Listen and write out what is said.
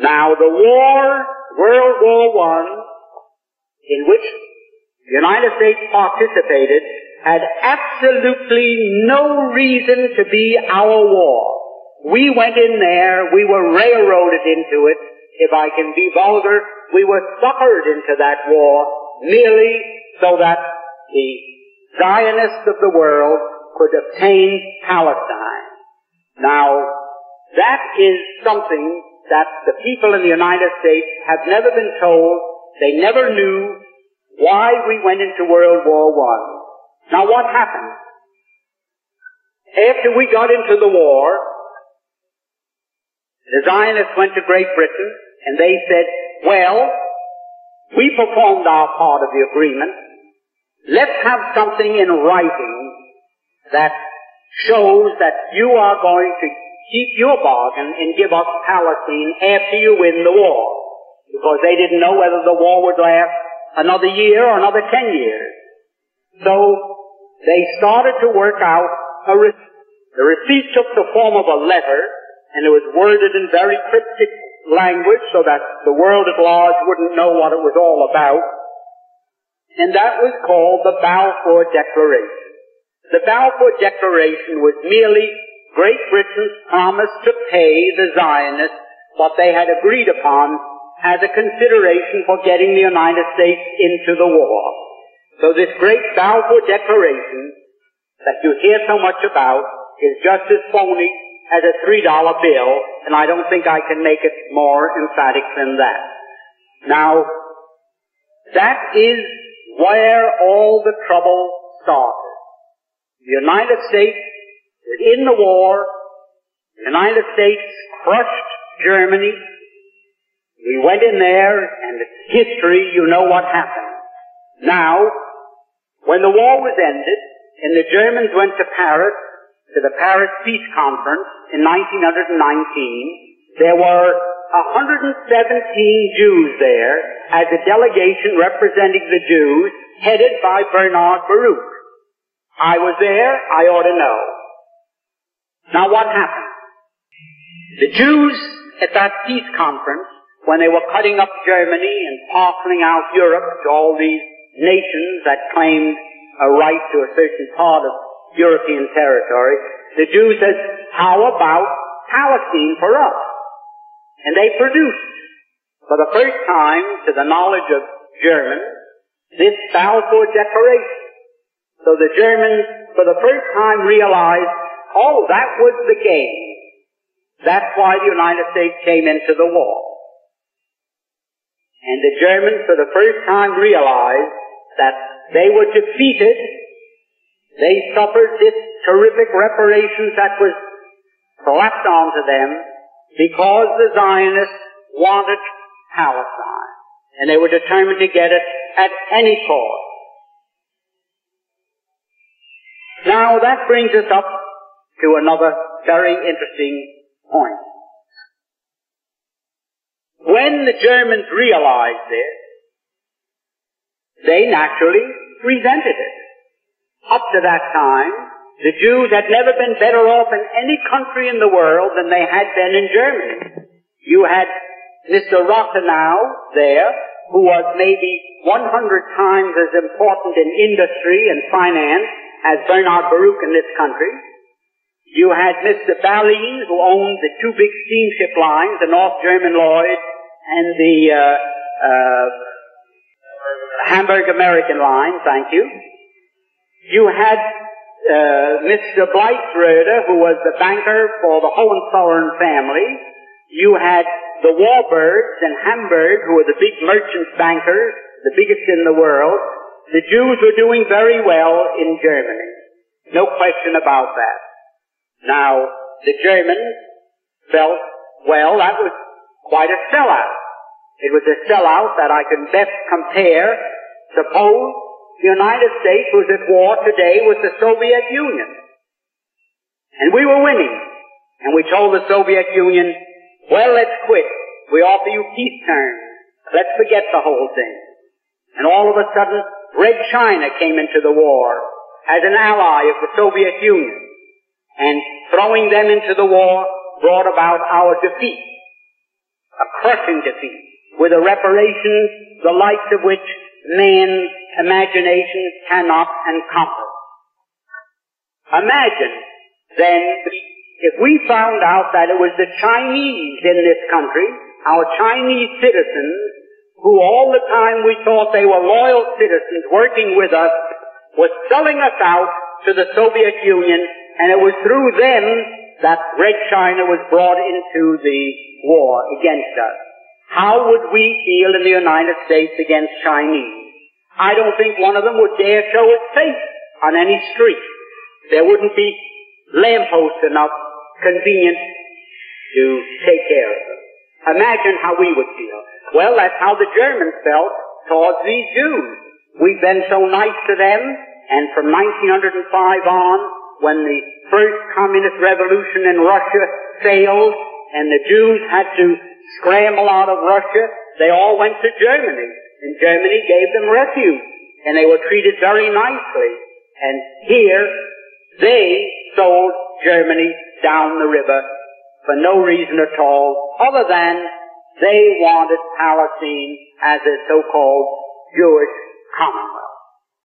Now, the war, World War I, in which the United States participated, had absolutely no reason to be our war. We went in there, we were railroaded into it. If I can be vulgar, we were suckered into that war merely so that the Zionists of the world could obtain Palestine. Now, that is something that the people in the United States have never been told. They never knew why we went into World War I. Now, what happened? After we got into the war, the Zionists went to Great Britain and they said, well, we performed our part of the agreement. Let's have something in writing that shows that you are going to keep your bargain and give us Palestine after you win the war. Because they didn't know whether the war would last another year or another 10 years. So they started to work out a receipt. The receipt took the form of a letter, and it was worded in very cryptic language so that the world at large wouldn't know what it was all about. And that was called the Balfour Declaration. The Balfour Declaration was merely Great Britain's promise to pay the Zionists what they had agreed upon as a consideration for getting the United States into the war. So this great Balfour Declaration that you hear so much about is just as phony as a $3 bill, and I don't think I can make it more emphatic than that. Now, that is where all the trouble started. The United States was in the war. The United States crushed Germany. We went in there, and it's history, you know what happened. Now, when the war was ended, and the Germans went to Paris, to the Paris Peace Conference in 1919, there were 117 Jews there as a delegation representing the Jews, headed by Bernard Baruch. I was there, I ought to know. Now what happened? The Jews at that peace conference, when they were cutting up Germany and parceling out Europe to all these nations that claimed a right to a certain part of European territory, the Jews said, how about Palestine for us? And they produced, for the first time, to the knowledge of Germans, this Balfour Declaration. So the Germans, for the first time, realized, oh, that was the game. That's why the United States came into the war. And the Germans, for the first time, realized that they were defeated. They suffered this terrific reparations that was slapped onto them because the Zionists wanted Palestine. And they were determined to get it at any cost. Now that brings us up to another very interesting point. When the Germans realized this, they naturally resented it. Up to that time, the Jews had never been better off in any country in the world than they had been in Germany. You had Mr. Rathenau there, who was maybe 100 times as important in industry and finance as Bernard Baruch in this country. You had Mr. Ballin, who owned the two big steamship lines, the North German Lloyd and the Hamburg American line, thank you. You had Mr. Bleichroeder, who was the banker for the Hohenzollern family. You had the Warburgs in Hamburg, who were the big merchant bankers, the biggest in the world. The Jews were doing very well in Germany. No question about that. Now, the Germans felt, well, that was quite a sellout. It was a sellout that I can best compare. Suppose the United States was at war today with the Soviet Union. And we were winning. And we told the Soviet Union, well, let's quit. We offer you peace terms. Let's forget the whole thing. And all of a sudden, Red China came into the war as an ally of the Soviet Union. And throwing them into the war brought about our defeat. a crushing defeat, with a reparation the likes of which man's imagination cannot encompass. Imagine, then, if we found out that it was the Chinese in this country, our Chinese citizens, who all the time we thought they were loyal citizens working with us, was selling us out to the Soviet Union, and it was through them that Red China was brought into the war against us. How would we feel in the United States against Chinese? I don't think one of them would dare show its face on any street. There wouldn't be lampposts enough convenient to take care of them. Imagine how we would feel. Well, that's how the Germans felt towards these Jews. We've been so nice to them, and from 1905 on, when the first communist revolution in Russia failed, and the Jews had to scramble out of Russia, they all went to Germany, and Germany gave them refuge, and they were treated very nicely. And here, they sold Germany down the river for no reason at all, other than they wanted Palestine as a so-called Jewish commonwealth.